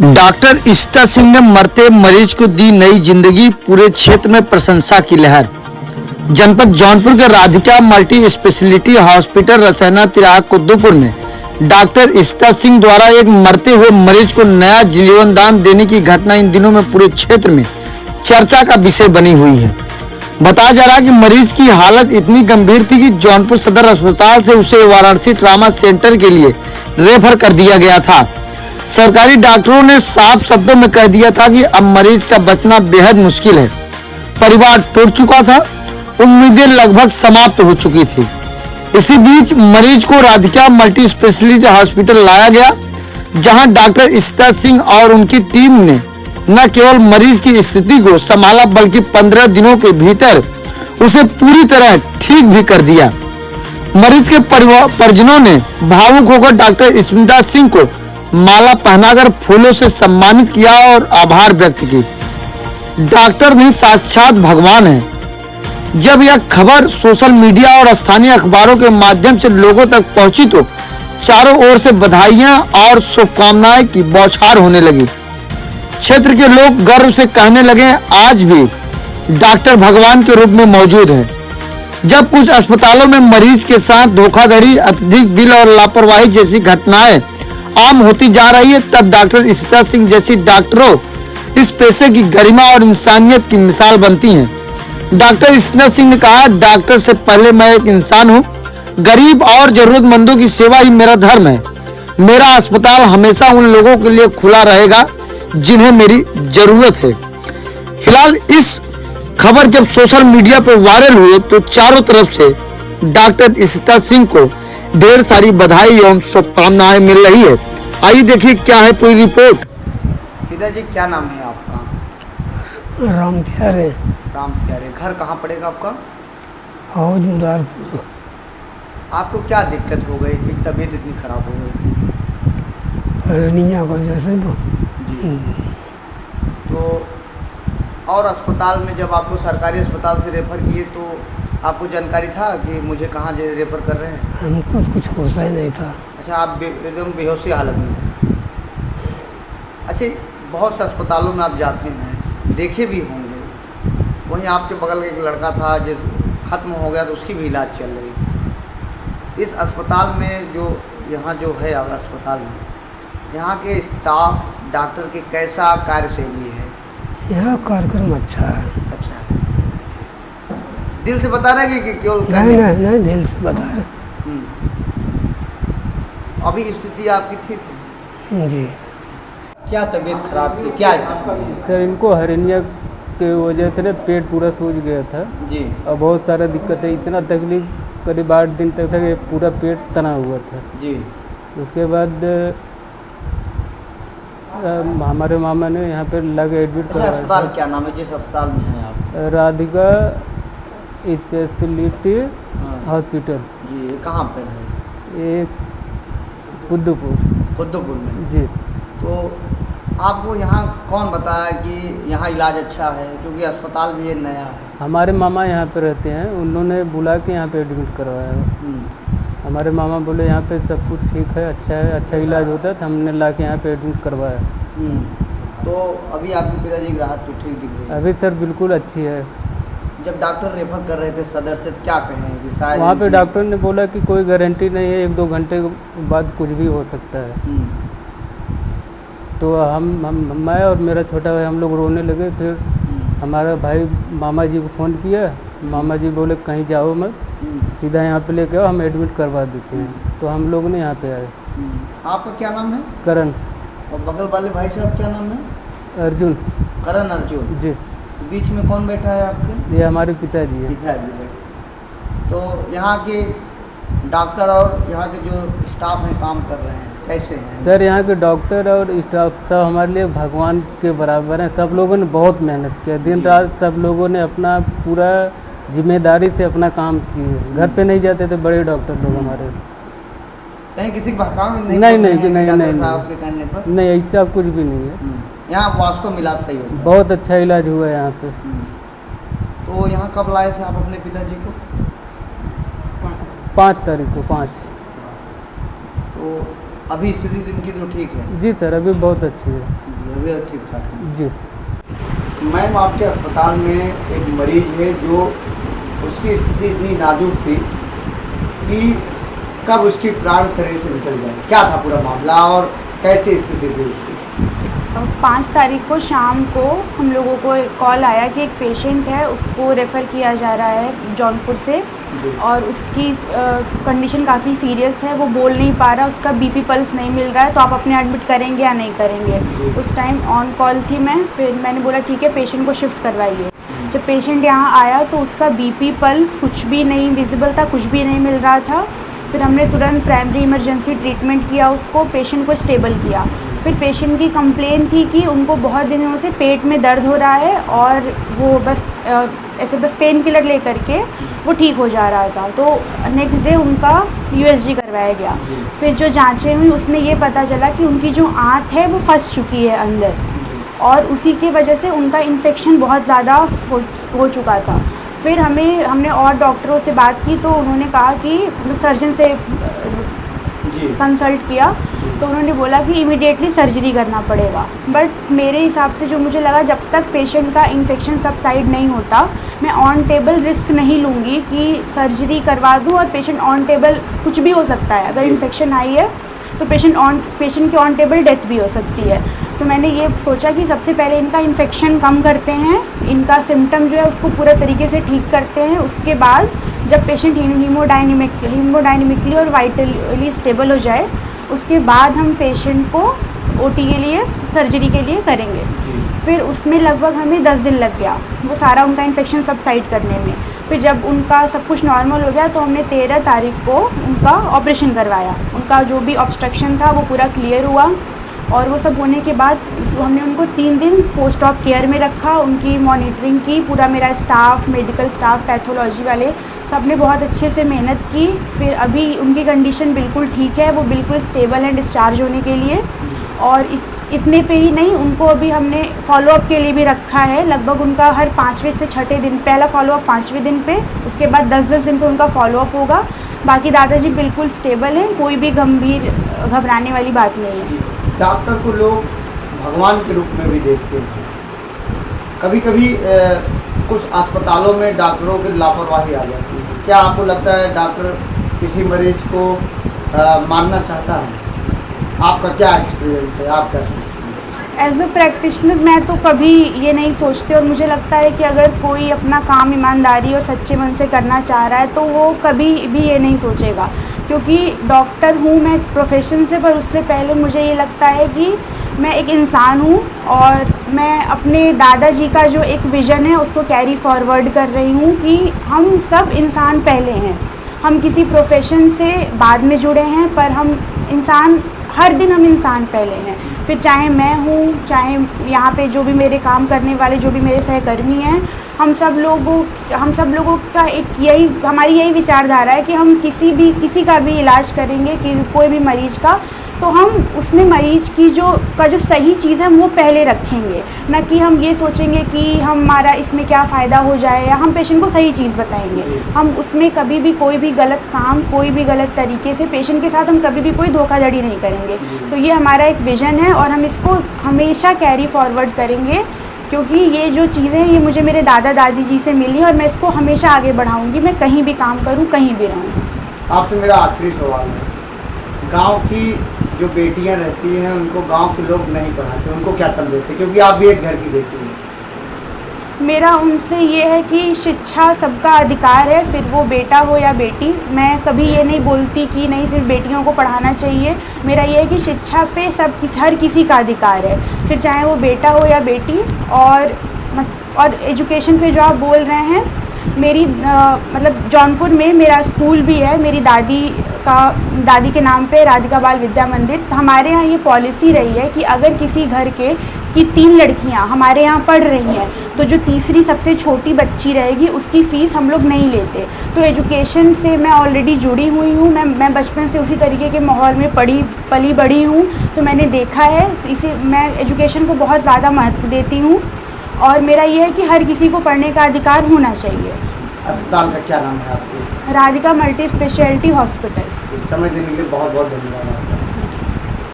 Doctor Ishita Singh ने मरते मरीज को दी नई जिंदगी, पूरे क्षेत्र में प्रशंसा की लहर। जनपद जौनपुर के राधिका मल्टी स्पेशलिटी हॉस्पिटल रसैना तिराहा कुद्दूपुर में डॉक्टर इशिता सिंह द्वारा एक मरते हुए मरीज को नया जीवन दान देने की घटना इन दिनों में पूरे क्षेत्र में चर्चा का विषय बनी हुई है। बताया जा रहा है कि मरीज की हालत इतनी गंभीर थी कि जौनपुर सदर अस्पताल से उसे वाराणसी ट्रामा सेंटर के लिए रेफर कर दिया गया था। सरकारी डॉक्टरों ने साफ शब्दों में कह दिया था कि अब मरीज का बचना बेहद मुश्किल है। परिवार टूट चुका था, उम्मीदें लगभग समाप्त हो चुकी थी। इसी बीच मरीज को राधिका मल्टी स्पेशलिटी हॉस्पिटल लाया गया, जहां डॉक्टर इशिता सिंह और उनकी टीम ने न केवल मरीज की स्थिति को संभाला बल्कि 15 दिनों के भीतर उसे पूरी तरह ठीक भी कर दिया। मरीज के परिजनों ने भावुक होकर डॉक्टर इशिता सिंह को माला पहनाकर फूलों से सम्मानित किया और आभार व्यक्त की। डॉक्टर नहीं, साक्षात भगवान है। जब यह खबर सोशल मीडिया और स्थानीय अखबारों के माध्यम से लोगों तक पहुंची तो चारों ओर से बधाइयां और शुभकामनाएं की बौछार होने लगी। क्षेत्र के लोग गर्व से कहने लगे, आज भी डॉक्टर भगवान के रूप में मौजूद है। जब कुछ अस्पतालों में मरीज के साथ धोखाधड़ी, अत्यधिक बिल और लापरवाही जैसी घटनाएं आम होती जा रही है, तब डॉक्टर इशिता सिंह जैसी डॉक्टरों इस पेशे की गरिमा और इंसानियत की मिसाल बनती हैं। डॉक्टर इशिता सिंह ने कहा, डॉक्टर से पहले मैं एक इंसान हूं। गरीब और जरूरतमंदों की सेवा ही मेरा धर्म है। मेरा अस्पताल हमेशा उन लोगों के लिए खुला रहेगा जिन्हें मेरी जरूरत है। फिलहाल इस खबर जब सोशल मीडिया पर वायरल हुई तो चारों तरफ से डॉक्टर इशिता सिंह को ढेर सारी बधाई एवं शुभकामनाएं मिल रही है। आइए देखिए क्या है पूरी रिपोर्ट। पिताजी, क्या नाम है आपका? राम प्यारे। राम प्यारे। घर कहाँ पड़ेगा आपका? हौज मुदारपुर। आपको क्या दिक्कत हो गई थी, तबीयत इतनी खराब हो गई थी? रनिया को जैसे जी। तो और अस्पताल में जब आपको सरकारी अस्पताल से रेफर किए तो आपको जानकारी था कि मुझे कहाँ रेफर कर रहे हैं? हमको तो कुछ होश ही नहीं था। अच्छा, आप एकदम बेहोशी हालत में थे। अच्छा, बहुत से अस्पतालों में आप जाते हैं, देखे भी होंगे। वहीं आपके बगल का एक लड़का था जिस खत्म हो गया तो उसकी भी इलाज चल रही थी। इस अस्पताल में जो यहाँ जो है अस्पताल में यहाँ के स्टाफ डॉक्टर के कैसा कार्यशैली है? यहाँ कार्यक्रम अच्छा है। अच्छा है। दिल से बता रहे हैं कि केवल नहीं, दिल से बता रहे। अभी स्थिति आपकी ठीक है? जी। क्या तबीयत खराब थी, क्या स्थिति? सर, इनको हर्निया के वजह से ना पेट पूरा सूज गया था जी। और बहुत सारा दिक्कत है। इतना तकलीफ करीब 8 दिन तक था कि पूरा पेट तना हुआ था जी। उसके बाद हमारे मामा ने यहाँ पे लगे एडमिट अच्छा, कराया। अस्पताल क्या नाम है जिस अस्पताल में हैं आप? Radhika speciality hospital. जी, ये कहाँ पर है? ये कुद्दूपुर में। जी। तो आपको यहाँ कौन बताया कि यहाँ इलाज अच्छा है, क्योंकि अस्पताल भी ये नया है? हमारे मामा यहाँ पे रहते हैं, उन्होंने बुला के यहाँ पे एडमिट करवाया। हमारे मामा बोले यहाँ पे सब कुछ ठीक है, अच्छा इलाज होता है, तो हमने ला के यहाँ पे एडमिट करवाया। तो अभी आपके पिताजी की राहत तो ठीक दिख रही है? अभी सर बिल्कुल अच्छी है। जब डॉक्टर रेफर कर रहे थे सदर से, तो क्या कहें कि शायद वहाँ पे डॉक्टर ने बोला कि कोई गारंटी नहीं है, 1-2 घंटे के बाद कुछ भी हो सकता है। तो मैं और मेरा छोटा भाई हम लोग रोने लगे। फिर हमारा भाई मामा जी को फ़ोन किया। मामा जी बोले कहीं जाओ मत, सीधा यहाँ पे लेके आओ, हम एडमिट करवा देते हैं। तो हम लोग ने यहाँ पे आए। आपका क्या नाम है? करण। और बगल वाले भाई साहब क्या नाम है? अर्जुन। करण अर्जुन जी। बीच में कौन बैठा है आपके? ये हमारे पिताजी है। पिताजी बैठे। तो यहाँ के डॉक्टर और यहाँ के जो स्टाफ हैं काम कर रहे हैं, कैसे हैं? सर, यहाँ के डॉक्टर और स्टाफ सब हमारे लिए भगवान के बराबर हैं। सब लोगों ने बहुत मेहनत किया, दिन रात सब लोगों ने अपना पूरा जिम्मेदारी से अपना काम किए। घर पे नहीं जाते थे बड़े डॉक्टर लोग हमारे। कहीं किसी का भड़काव नहीं? नहीं, साहब के कहने पर नहीं, ऐसा कुछ भी नहीं है। यहाँ वास्तव में इलाज सही होता है? बहुत अच्छा इलाज हुआ है यहाँ पे। तो यहाँ कब लाए थे आप अपने पिताजी को? 5 तारीख को। 5। तो अभी स्थिति इनकी तो ठीक है? जी सर, अभी बहुत अच्छी है। तबीयत ठीक ठाक है? जी। मैम, आपके अस्पताल में एक मरीज है जो उसकी स्थिति इतनी नाजुक थी कि कब उसकी प्राण शरीर से निकल गए, क्या था पूरा मामला और कैसी स्थिति थी उसकी? 5 तारीख को शाम को हम लोगों को एक कॉल आया कि एक पेशेंट है, उसको रेफ़र किया जा रहा है जौनपुर से और उसकी कंडीशन काफ़ी सीरियस है, वो बोल नहीं पा रहा, उसका बीपी पल्स नहीं मिल रहा है, तो आप अपने एडमिट करेंगे या नहीं करेंगे। उस टाइम ऑन कॉल थी मैं, फिर मैंने बोला ठीक है पेशेंट को शिफ्ट करवाइए। जब पेशेंट यहाँ आया तो उसका बीपी पल्स कुछ भी नहीं विजिबल था, कुछ भी नहीं मिल रहा था। फिर हमने तुरंत प्राइमरी इमरजेंसी ट्रीटमेंट किया, उसको पेशेंट को स्टेबल किया। फिर पेशेंट की कंप्लेन थी कि उनको बहुत दिनों से पेट में दर्द हो रहा है और वो बस ऐसे पेन किलर ले करके वो ठीक हो जा रहा था। तो नेक्स्ट डे उनका यूएसजी करवाया गया। फिर जो जांचें हुई उसमें ये पता चला कि उनकी जो आंत है वो फंस चुकी है अंदर और उसी की वजह से उनका इन्फेक्शन बहुत ज़्यादा हो चुका था। फिर हमने और डॉक्टरों से बात की तो उन्होंने कहा कि सर्जन से कंसल्ट किया तो उन्होंने बोला कि इमीडिएटली सर्जरी करना पड़ेगा। बट मेरे हिसाब से जो मुझे लगा, जब तक पेशेंट का इन्फेक्शन सबसाइड नहीं होता मैं ऑन टेबल रिस्क नहीं लूँगी कि सर्जरी करवा दूँ और पेशेंट ऑन टेबल कुछ भी हो सकता है। अगर इन्फेक्शन आई है तो पेशेंट की ऑन टेबल डेथ भी हो सकती है। तो मैंने ये सोचा कि सबसे पहले इनका इन्फेक्शन कम करते हैं, इनका सिम्टम जो है उसको पूरा तरीके से ठीक करते हैं। उसके बाद जब पेशेंट हीमोडायनेमिकली और वाइटली स्टेबल हो जाए उसके बाद हम पेशेंट को ओटी के लिए सर्जरी के लिए करेंगे। फिर उसमें लगभग हमें 10 दिन लग गया वो सारा उनका इन्फेक्शन सबसाइड करने में। फिर जब उनका सब कुछ नॉर्मल हो गया तो हमने 13 तारीख को उनका ऑपरेशन करवाया। उनका जो भी ऑब्स्ट्रक्शन था वो पूरा क्लियर हुआ और वो सब होने के बाद हमने उनको 3 दिन पोस्ट ऑप केयर में रखा, उनकी मॉनिटरिंग की। पूरा मेरा स्टाफ, मेडिकल स्टाफ, पैथोलॉजी वाले सब ने बहुत अच्छे से मेहनत की। फिर अभी उनकी कंडीशन बिल्कुल ठीक है, वो बिल्कुल स्टेबल है डिस्चार्ज होने के लिए। और इतने पे ही नहीं, उनको अभी हमने फॉलोअप के लिए भी रखा है। लगभग उनका हर 5वें से 6ठे दिन, पहला फॉलोअप 5वें दिन पे, उसके बाद 10-10 दिन पे उनका फॉलोअप होगा। बाकी दादाजी बिल्कुल स्टेबल हैं, कोई भी गंभीर घबराने वाली बात नहीं है। डॉक्टर को लोग भगवान के रूप में भी देखते हैं। कभी कभी कुछ अस्पतालों में डॉक्टरों की लापरवाही आ जाती है। क्या आपको लगता है डॉक्टर किसी मरीज को मारना चाहता है? आपका क्या एक्सपीरियंस है, आप क्या सोचते हैं? एज अ प्रैक्टिशनर मैं तो कभी ये नहीं सोचती और मुझे लगता है कि अगर कोई अपना काम ईमानदारी और सच्चे मन से करना चाह रहा है तो वो कभी भी ये नहीं सोचेगा। क्योंकि डॉक्टर हूँ मैं प्रोफेशन से, पर उससे पहले मुझे ये लगता है कि मैं एक इंसान हूँ और मैं अपने दादाजी का जो एक विज़न है उसको कैरी फॉरवर्ड कर रही हूँ कि हम सब इंसान पहले हैं। हम किसी प्रोफेशन से बाद में जुड़े हैं पर हम इंसान, हर दिन हम इंसान पहले हैं। फिर चाहे मैं हूँ, चाहे यहाँ पे जो भी मेरे काम करने वाले जो भी मेरे सहकर्मी हैं, हम सब लोगों का एक हमारी यही विचारधारा है कि हम किसी का भी इलाज करेंगे कि कोई भी मरीज़ का, तो हम उसमें मरीज़ की जो सही चीज़ है वो पहले रखेंगे, ना कि हम ये सोचेंगे कि हमारा इसमें क्या फ़ायदा हो जाए, या हम पेशेंट को सही चीज़ बताएंगे। हम उसमें कभी भी कोई भी गलत काम, कोई भी गलत तरीके से पेशेंट के साथ हम कभी भी कोई धोखाधड़ी नहीं करेंगे। तो ये हमारा एक विज़न है और हम इसको हमेशा कैरी फॉरवर्ड करेंगे, क्योंकि ये जो चीज़ें ये मुझे मेरे दादा दादी जी से मिली और मैं इसको हमेशा आगे बढ़ाऊँगी। मैं कहीं भी काम करूँ, कहीं भी रहूँ। आपसे मेरा आखिरी सवाल है, गांव की जो बेटियां रहती हैं उनको गांव के लोग नहीं पढ़ाते, उनको क्या संदेश है, क्योंकि आप भी एक घर की बेटी हैं? मेरा उनसे ये है कि शिक्षा सबका अधिकार है, फिर वो बेटा हो या बेटी। मैं कभी ये नहीं बोलती कि नहीं सिर्फ बेटियों को पढ़ाना चाहिए। मेरा ये है कि शिक्षा पे हर किसी का अधिकार है, फिर चाहे वो बेटा हो या बेटी। और एजुकेशन पे जो आप बोल रहे हैं, मेरी मतलब जौनपुर में मेरा स्कूल भी है, मेरी दादी के नाम पे राधिका बाल विद्या मंदिर। तो हमारे यहाँ ये पॉलिसी रही है कि अगर किसी घर की 3 लड़कियाँ हमारे यहाँ पढ़ रही हैं तो जो तीसरी सबसे छोटी बच्ची रहेगी उसकी फ़ीस हम लोग नहीं लेते। तो एजुकेशन से मैं ऑलरेडी जुड़ी हुई हूँ, मैं बचपन से उसी तरीके के माहौल में पली बड़ी हूँ, तो मैंने देखा है। इसे मैं एजुकेशन को बहुत ज़्यादा महत्व देती हूँ और मेरा ये है कि हर किसी को पढ़ने का अधिकार होना चाहिए। अस्पताल का क्या नाम है आपके? Radhika multi speciality hospital. समय देने के लिए बहुत बहुत धन्यवाद।